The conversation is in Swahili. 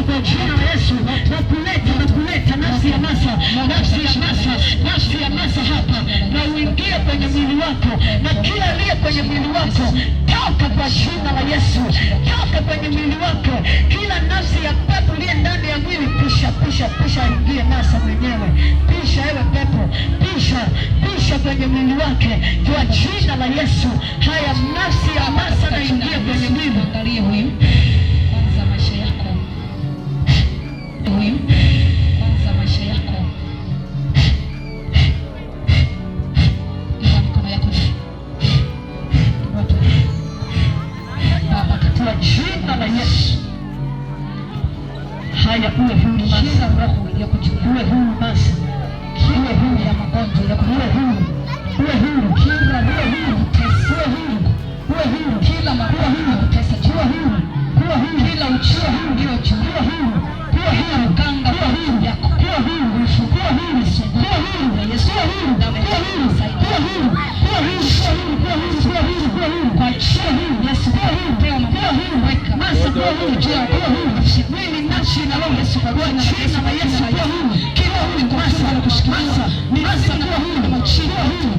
kwa jina la Yesu. Nakuleta nafsi ya Masa hapa, na uingie kwenye mwili wako, na kila aliye kwenye mwili wako toka kwa jina la Yesu. Toka kwenye mwili wako, kila nafsi ya pepo iliye ndani ya mwili, pisha ingie Masa mwenyewe. Pisha ewe pepo, pisha kwenye mwili wake kwa jina la Yesu. Haya, nafsi ya Masa na ingie kwenye mwili. Angalia huyu kwanza, maisha yako huyu kwanza, maisha yako. Mikono yako Baba, katika jina la Yesu. Haya, uwe huru Masa, roho ya kujiua, uwe huru Masa, uwe huru ya magonjwa ya kuua, uwe huru kila roho tesa, uwe huru kila maroho kutesa, uwe huru kila uchawi ndio uchawi, uwe huru mganga, uwe huru yako, uwe huru Yesu, uwe huru Yesu, uwe huru damu, uwe huru saidia, uwe huru kwa jina Yesu, uwe huru pia uwe huru weka Masa, uwe huru jia, uwe huru mwili nafsi na roho Yesu, kwa jina la Yesu, uwe huru kila huyu Masa anakushikiliza Masa, uwe huru